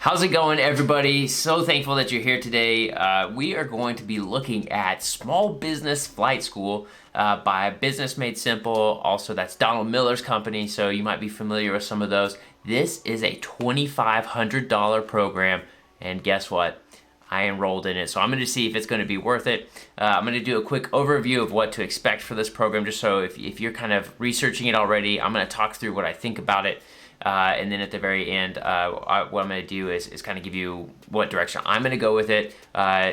How's it going, everybody? So thankful that you're here today. We are going to be looking at Small Business Flight School by Business Made Simple. Also, that's Donald Miller's company, so you might be familiar with some of those. This is a $2,500 program, and guess what? I enrolled in it, so I'm going to see if it's going to be worth it. I'm going to do a quick overview of what to expect for this program, just so if you're kind of researching it already, I'm going to talk through what I think about it. And then at the very end, what I'm going to do is kind of give you what direction I'm going to go with it.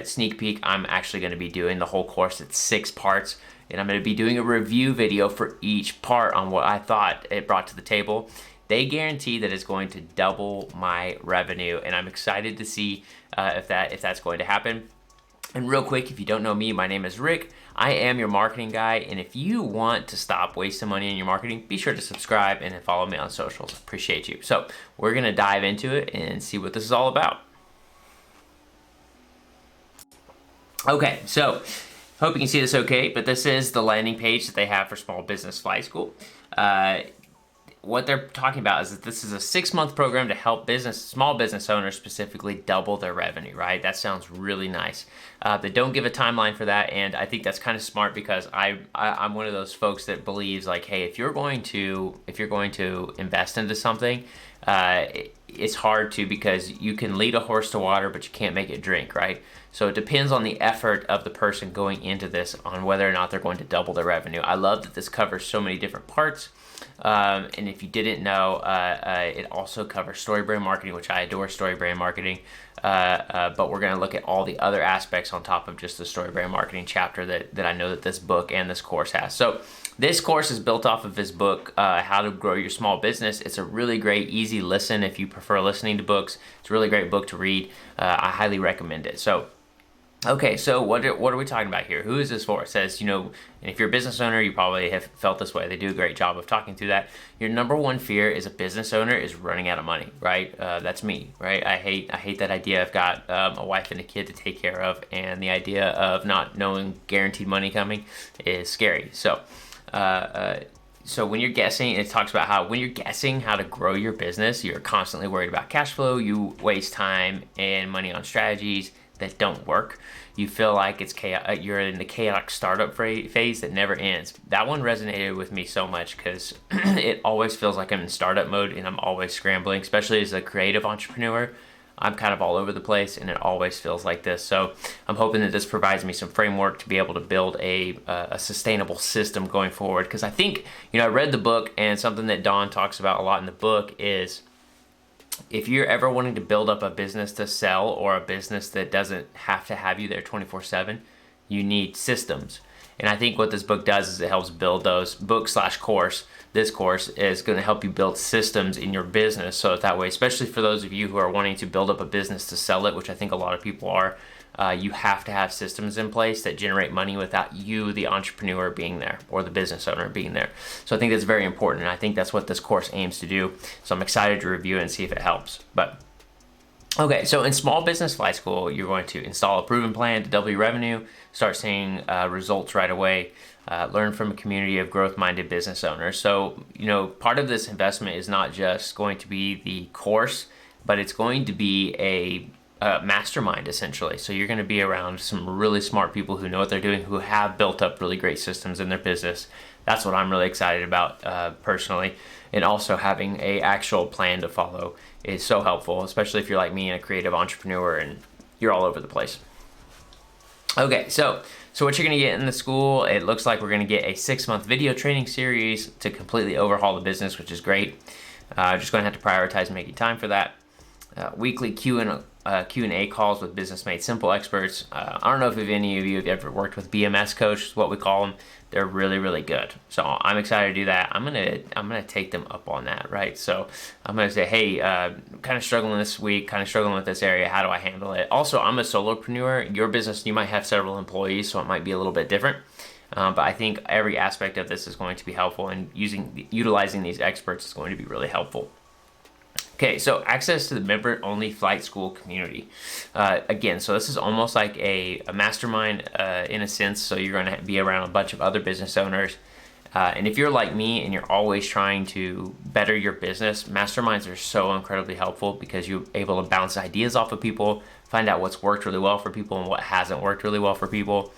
Sneak peek, I'm actually going to be doing the whole course. It's 6 parts, and I'm going to be doing a review video for each part on what I thought it brought to the table. They guarantee that it's going to double my revenue, and I'm excited to see if that's going to happen. And real quick, if you don't know me, my name is Rick. I am your marketing guy, and if you want to stop wasting money in your marketing, be sure to subscribe and follow me on socials. Appreciate you. So we're gonna dive into it and see what this is all about. Okay, so hope you can see this okay, but this is the landing page that they have for Small Business Flight School. What they're talking about is that this is a 6-month program to help small business owners specifically double their revenue, right? That sounds really nice. They don't give a timeline for that, and I think that's kind of smart because I'm one of those folks that believes like, hey, if you're going to invest into something, it's hard to, because you can lead a horse to water, but you can't make it drink, right? So it depends on the effort of the person going into this on whether or not they're going to double their revenue. I love that this covers so many different parts. And if you didn't know, it also covers story brand marketing, which I adore story brand marketing. But we're going to look at all the other aspects on top of just the story brand marketing chapter that I know that this book and this course has. So this course is built off of his book, How to Grow Your Small Business. It's a really great, easy listen if you prefer listening to books. It's a really great book to read. I highly recommend it. So okay, so what are we talking about here? Who is this for? It says, and if you're a business owner, you probably have felt this way. They do a great job of talking through that. Your number one fear as a business owner is running out of money, right? That's me, right? I hate that idea. I've got a wife and a kid to take care of, and the idea of not knowing guaranteed money coming is scary. So when you're guessing, it talks about how when you're guessing how to grow your business, you're constantly worried about cash flow. You waste time and money on strategies that don't work. You feel like it's chaos, you're in the chaotic startup phase that never ends. That one resonated with me so much because it always feels like I'm in startup mode and I'm always scrambling, especially as a creative entrepreneur. I'm kind of all over the place and it always feels like this. So I'm hoping that this provides me some framework to be able to build a sustainable system going forward. Because I think, I read the book, and something that Don talks about a lot in the book is if you're ever wanting to build up a business to sell, or a business that doesn't have to have you there 24/7, you need systems. And I think what this book does is it helps build those course. This course is going to help you build systems in your business. So that way, especially for those of you who are wanting to build up a business to sell it, which I think a lot of people are, you have to have systems in place that generate money without you, the entrepreneur, being there, or the business owner being there. So I think that's very important, and I think that's what this course aims to do. So I'm excited to review it and see if it helps. But okay, so in Small Business Flight School, you're going to install a proven plan to double your revenue, start seeing results right away, learn from a community of growth-minded business owners. So, part of this investment is not just going to be the course, but it's going to be a mastermind, essentially. So you're going to be around some really smart people who know what they're doing, who have built up really great systems in their business. That's what I'm really excited about personally. And also having a actual plan to follow is so helpful, especially if you're like me and a creative entrepreneur and you're all over the place. Okay, so what you're going to get in the school, it looks like we're going to get a 6-month video training series to completely overhaul the business, which is great. Just going to have to prioritize making time for that. Weekly Q&A calls with Business Made Simple experts. I don't know if any of you have ever worked with BMS Coach, is what we call them. They're really, really good. So I'm excited to do that. I'm gonna take them up on that, right? So I'm gonna say, hey, kind of struggling this week, kind of struggling with this area. How do I handle it? Also, I'm a solopreneur. Your business, you might have several employees, so it might be a little bit different. But I think every aspect of this is going to be helpful, and utilizing these experts is going to be really helpful. Okay, so access to the member-only flight school community. Again, so this is almost like a mastermind in a sense. So you're going to be around a bunch of other business owners And if you're like me and you're always trying to better your business, masterminds are so incredibly helpful because you're able to bounce ideas off of people, find out what's worked really well for people and what hasn't worked really well for people.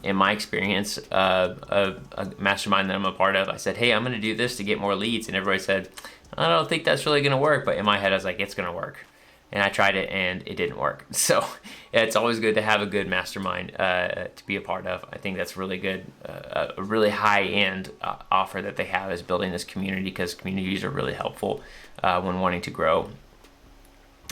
In my experience, a mastermind that I'm a part of, I said, hey, I'm going to do this to get more leads. And everybody said, I don't think that's really going to work. But in my head, I was like, it's going to work. And I tried it and it didn't work. So it's always good to have a good mastermind to be a part of. I think that's really good. A really high-end offer that they have is building this community, because communities are really helpful when wanting to grow.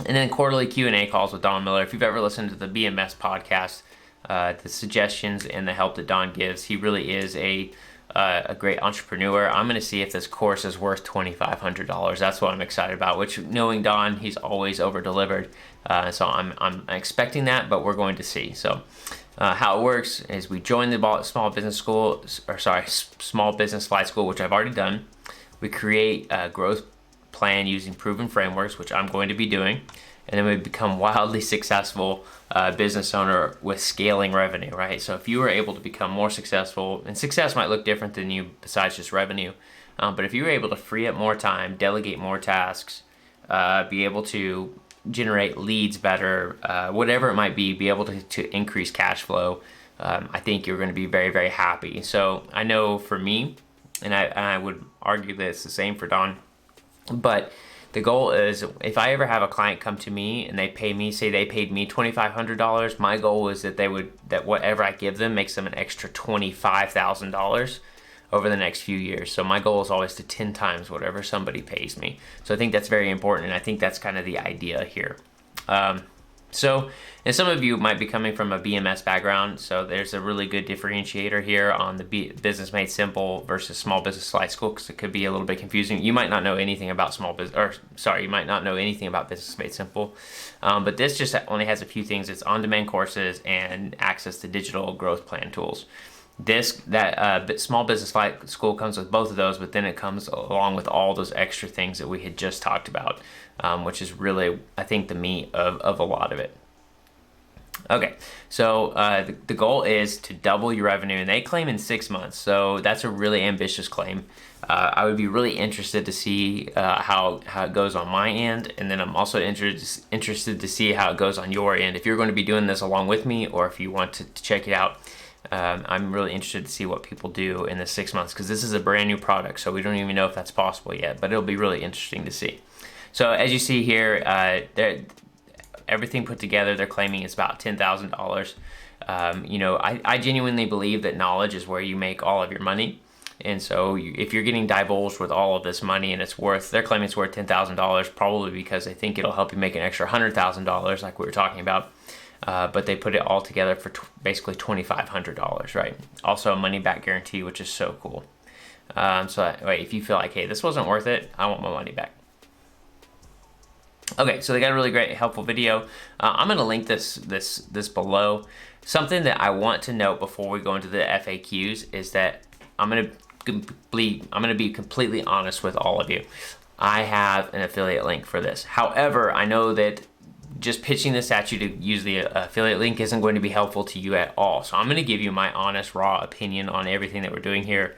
And then quarterly Q&A calls with Don Miller. If you've ever listened to the BMS podcast, the suggestions and the help that Don gives, he really is a great entrepreneur. I'm going to see if this course is worth $2,500. That's what I'm excited about, which, knowing Don, he's always over-delivered. So I'm expecting that, but we're going to see. So how it works is we join the Small Business Flight School, which I've already done. We create a growth plan using proven frameworks, which I'm going to be doing. And then we become wildly successful business owner with scaling revenue, right? So if you were able to become more successful, and success might look different than you besides just revenue, but if you were able to free up more time, delegate more tasks, be able to generate leads better, whatever it might be able to increase cash flow, I think you're going to be very, very happy. So I know for me, and I would argue that it's the same for Don, but the goal is, if I ever have a client come to me and they pay me, say they paid me $2,500, my goal is that whatever I give them makes them an extra $25,000 over the next few years. So my goal is always to 10 times whatever somebody pays me. So I think that's very important, and I think that's kind of the idea here. And some of you might be coming from a BMS background, so there's a really good differentiator here on the Business Made Simple versus Small Business Flight School, because it could be a little bit confusing. You might not know anything about you might not know anything about Business Made Simple, but this just only has a few things. It's on-demand courses and access to digital growth plan tools. Small Business Flight School comes with both of those, but then it comes along with all those extra things that we had just talked about, which is really, I think, the meat of a lot of it. Okay, so the goal is to double your revenue, and they claim in 6 months, so that's a really ambitious claim. I would be really interested to see how it goes on my end, and then I'm also interested to see how it goes on your end. If you're going to be doing this along with me, or if you want to check it out, I'm really interested to see what people do in the 6 months, because this is a brand new product, so we don't even know if that's possible yet, but it'll be really interesting to see. So as you see here, everything put together, they're claiming it's about $10,000. I genuinely believe that knowledge is where you make all of your money. And so if you're getting divulged with all of this money and they're claiming it's worth $10,000, probably because they think it'll help you make an extra $100,000 like we were talking about. But they put it all together for basically $2,500, right? Also a money back guarantee, which is so cool. If you feel like, hey, this wasn't worth it, I want my money back. Okay, so they got a really great, helpful video. I'm going to link this below. Something that I want to note before we go into the FAQs is that I'm going to be completely honest with all of you. I have an affiliate link for this. However, I know that just pitching this at you to use the affiliate link isn't going to be helpful to you at all. So I'm going to give you my honest, raw opinion on everything that we're doing here.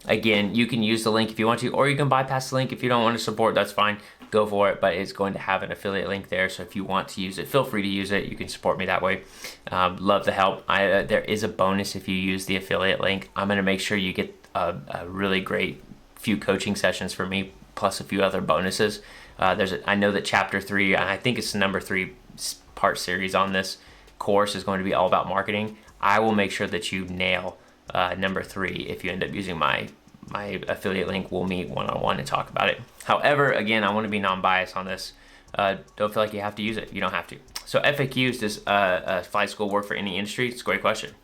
Again, you can use the link if you want to, or you can bypass the link if you don't want to support. That's fine. Go for it, but it's going to have an affiliate link there. So if you want to use it, feel free to use it. You can support me that way. Love the help. There is a bonus if you use the affiliate link. I'm going to make sure you get a really great few coaching sessions for me, plus a few other bonuses. I know that chapter 3, and I think it's the number 3 part series on this course, is going to be all about marketing. I will make sure that you nail number 3 if you end up using my affiliate link. We'll meet one-on-one and talk about it. However, again, I want to be non-biased on this. Don't feel like you have to use it. You don't have to. So FAQs, does Flight School work for any industry? It's a great question.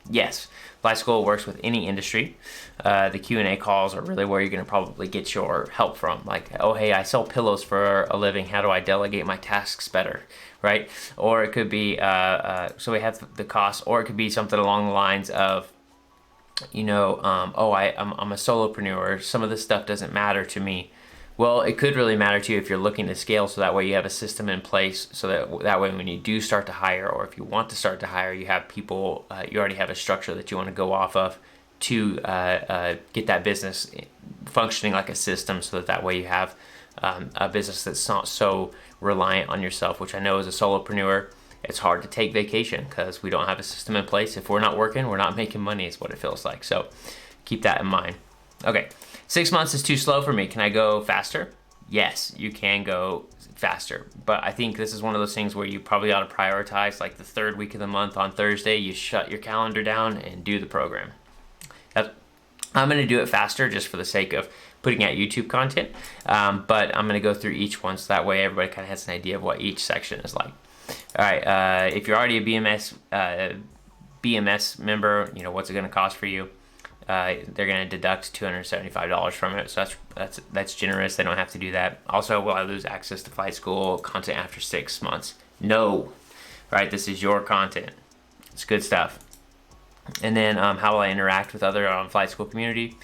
Yes, Flight School works with any industry. The Q&A calls are really where you're going to probably get your help from. Like, oh, hey, I sell pillows for a living. How do I delegate my tasks better, right? Or it could be, so we have the cost, or it could be something along the lines of, I'm a solopreneur. Some of this stuff doesn't matter to me. Well, it could really matter to you if you're looking to scale, so that way you have a system in place, so that way when you do start to hire, or if you want to start to hire, you have people, you already have a structure that you want to go off of. to get that business functioning like a system, so that way you have a business that's not so reliant on yourself, which I know as a solopreneur, it's hard to take vacation because we don't have a system in place. If we're not working, we're not making money is what it feels like. So keep that in mind. Okay, 6 months is too slow for me. Can I go faster? Yes, you can go faster, but I think this is one of those things where you probably ought to prioritize, like the third week of the month on Thursday, you shut your calendar down and do the program. I'm going to do it faster just for the sake of putting out YouTube content, but I'm going to go through each one so that way everybody kind of has an idea of what each section is like. All right, if you're already a BMS member, you know, what's it going to cost for you? They're going to deduct $275 from it, so that's generous. They don't have to do that. Also, will I lose access to Flight School content after 6 months? No, right? This is your content. It's good stuff. And then how will I interact with other Flight School community?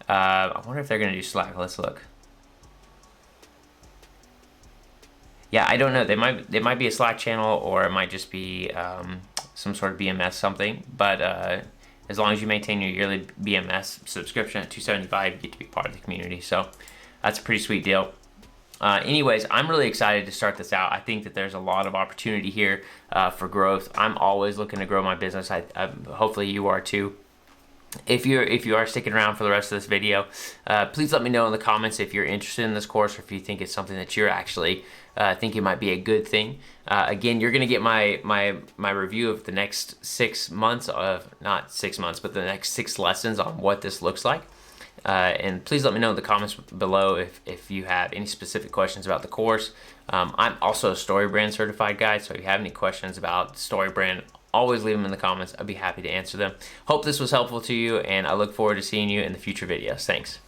I wonder if they're going to do Slack. Let's look. Yeah, I don't know. They might be a Slack channel, or it might just be some sort of BMS something. But as long as you maintain your yearly BMS subscription at $275, you get to be part of the community. So that's a pretty sweet deal. Anyways, I'm really excited to start this out. I think that there's a lot of opportunity here for growth. I'm always looking to grow my business. Hopefully you are too. If you are sticking around for the rest of this video, please let me know in the comments if you're interested in this course, or if you think it's something that you're actually thinking might be a good thing. Again, you're gonna get my review of the next 6 months of, not 6 months, but the next 6 lessons on what this looks like. And please let me know in the comments below if you have any specific questions about the course. I'm also a StoryBrand certified guy, so if you have any questions about StoryBrand, always leave them in the comments. I'd be happy to answer them. Hope this was helpful to you, and I look forward to seeing you in the future videos. Thanks.